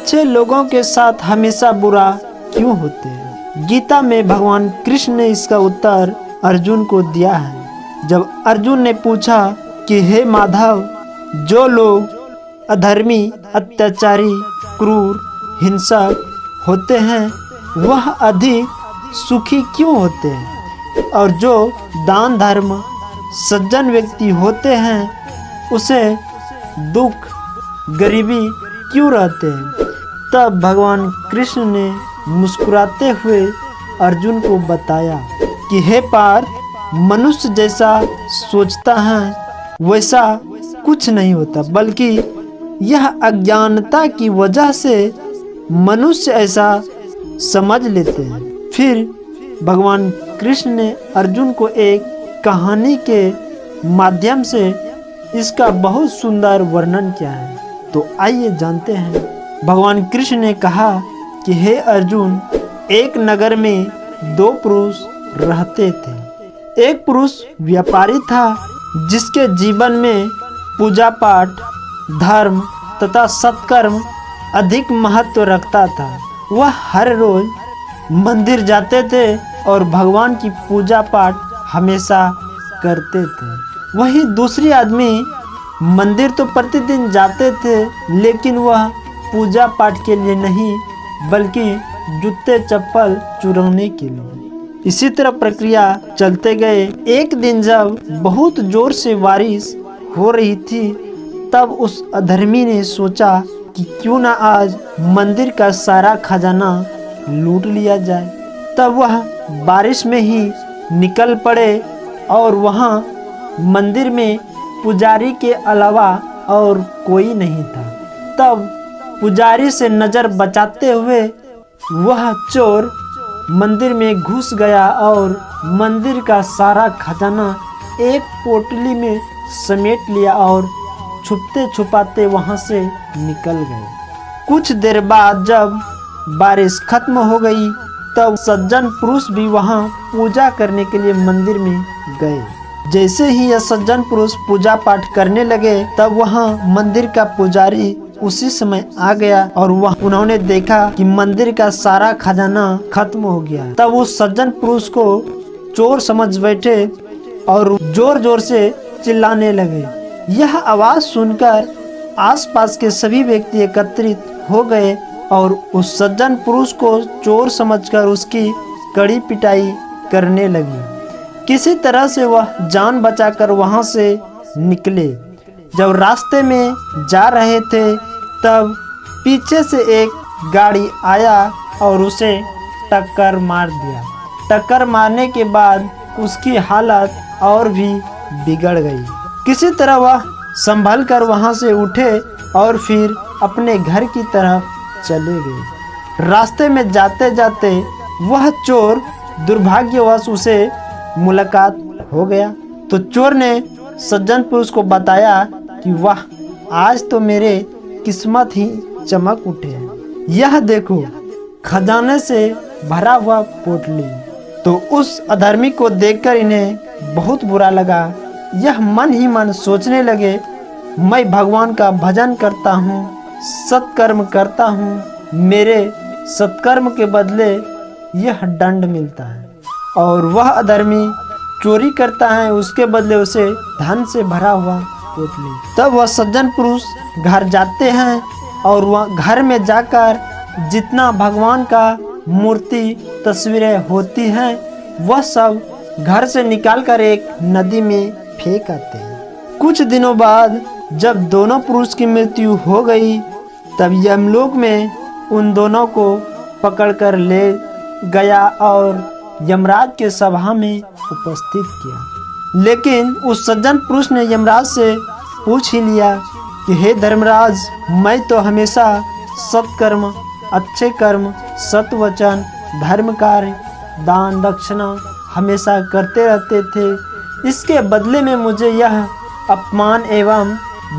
अच्छे लोगों के साथ हमेशा बुरा क्यों होते हैं? गीता में भगवान कृष्ण ने इसका उत्तर अर्जुन को दिया है। जब अर्जुन ने पूछा कि हे माधव, जो लोग अधर्मी, अत्याचारी, क्रूर, हिंसक होते हैं वह अधिक सुखी क्यों होते हैं, और जो दान धर्म सज्जन व्यक्ति होते हैं उसे दुख गरीबी क्यों रहते हैं? तब भगवान कृष्ण ने मुस्कुराते हुए अर्जुन को बताया कि हे पार्थ, मनुष्य जैसा सोचता है वैसा कुछ नहीं होता, बल्कि यह अज्ञानता की वजह से मनुष्य ऐसा समझ लेते हैं। फिर भगवान कृष्ण ने अर्जुन को एक कहानी के माध्यम से इसका बहुत सुंदर वर्णन किया है। तो आइए जानते हैं। भगवान कृष्ण ने कहा कि हे अर्जुन, एक नगर में दो पुरुष रहते थे। एक पुरुष व्यापारी था जिसके जीवन में पूजा पाठ, धर्म तथा सत्कर्म अधिक महत्व रखता था। वह हर रोज मंदिर जाते थे और भगवान की पूजा पाठ हमेशा करते थे। वही दूसरी आदमी मंदिर तो प्रतिदिन जाते थे, लेकिन वह पूजा पाठ के लिए नहीं बल्कि जूते चप्पल चुराने के लिए। इसी तरह प्रक्रिया चलते गए। एक दिन जब बहुत जोर से बारिश हो रही थी, तब उस अधर्मी ने सोचा कि क्यों ना आज मंदिर का सारा खजाना लूट लिया जाए। तब वह बारिश में ही निकल पड़े और वहाँ मंदिर में पुजारी के अलावा और कोई नहीं था। तब पुजारी से नज़र बचाते हुए वह चोर मंदिर में घुस गया और मंदिर का सारा खजाना एक पोटली में समेट लिया और छुपते छुपाते वहां से निकल गए। कुछ देर बाद जब बारिश खत्म हो गई, तब सज्जन पुरुष भी वहां पूजा करने के लिए मंदिर में गए। जैसे ही यह सज्जन पुरुष पूजा पाठ करने लगे, तब वहां मंदिर का पुजारी उसी समय आ गया और उन्होंने देखा कि मंदिर का सारा खजाना खत्म हो गया। तब उस सज्जन पुरुष को चोर समझ बैठे और जोर जोर से चिल्लाने लगे। यह आवाज सुनकर आसपास के सभी व्यक्ति एकत्रित हो गए और उस सज्जन पुरुष को चोर समझकर उसकी कड़ी पिटाई करने लगी। किसी तरह से वह जान बचाकर वहां से निकले। जब रास्ते में जा रहे थे, तब पीछे से एक गाड़ी आया और उसे टक्कर मार दिया। टक्कर मारने के बाद उसकी हालत और भी बिगड़ गई। किसी तरह वह संभल कर वहां से उठे और फिर अपने घर की तरफ चले गए। रास्ते में जाते जाते वह चोर दुर्भाग्यवश उसे मुलाकात हो गया। तो चोर ने सज्जन पुरुष को बताया कि वाह, आज तो मेरे किस्मत ही चमक उठे हैं। यह देखो, खजाने से भरा हुआ पोटली। तो उस अधर्मी को देखकर इन्हें बहुत बुरा लगा। यह मन ही मन सोचने लगे, मैं भगवान का भजन करता हूँ, सत्कर्म करता हूँ, मेरे सत्कर्म के बदले यह दंड मिलता है, और वह अधर्मी चोरी करता है, उसके बदले उसे धन से भरा हुआ पोटली। तब वह सज्जन पुरुष घर जाते हैं और वह घर में जाकर जितना भगवान का मूर्ति तस्वीरें होती हैं वह सब घर से निकालकर एक नदी में फेंक आते हैं। कुछ दिनों बाद जब दोनों पुरुष की मृत्यु हो गई, तब यमलोक में उन दोनों को पकड़कर ले गया और यमराज के सभा में उपस्थित किया। लेकिन उस सज्जन पुरुष ने यमराज से पूछ ही लिया कि हे धर्मराज, मैं तो हमेशा सत्कर्म, अच्छे कर्म, सत्वचन, धर्म कार्य, दान दक्षिणा हमेशा करते रहते थे। इसके बदले में मुझे यह अपमान एवं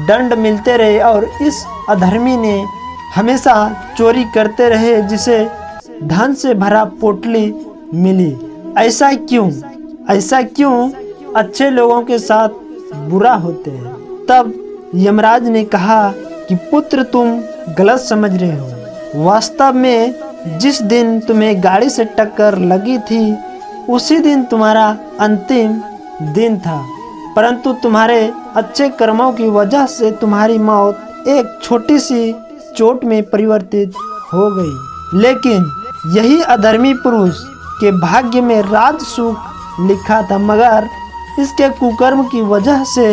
दंड मिलते रहे और इस अधर्मी ने हमेशा चोरी करते रहे जिसे धन से भरा पोटली मिली। ऐसा क्यों? ऐसा क्यों अच्छे लोगों के साथ बुरा होते हैं? तब यमराज ने कहा कि पुत्र, तुम गलत समझ रहे हो। वास्तव में जिस दिन तुम्हें गाड़ी से टक्कर लगी थी उसी दिन तुम्हारा अंतिम दिन था, परंतु तुम्हारे अच्छे कर्मों की वजह से तुम्हारी मौत एक छोटी सी चोट में परिवर्तित हो गई। लेकिन यही अधर्मी पुरुष के भाग्य में राज सुख लिखा था, मगर इसके कुकर्म की वजह से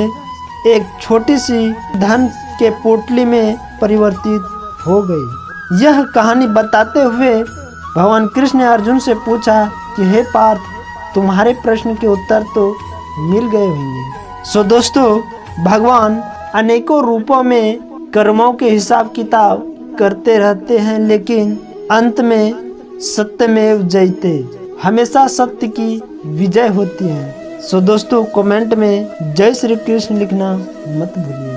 एक छोटी सी धन के पोटली में परिवर्तित हो गई। यह कहानी बताते हुए भगवान कृष्ण ने अर्जुन से पूछा कि हे पार्थ, तुम्हारे प्रश्न के उत्तर तो मिल गए होंगे। सो दोस्तों, भगवान अनेकों रूपों में कर्मों के हिसाब किताब करते रहते हैं, लेकिन अंत में सत्यमेव जयते, हमेशा सत्य की विजय होती है। सो दोस्तों, कमेंट में जय श्री कृष्ण लिखना मत भूलिए।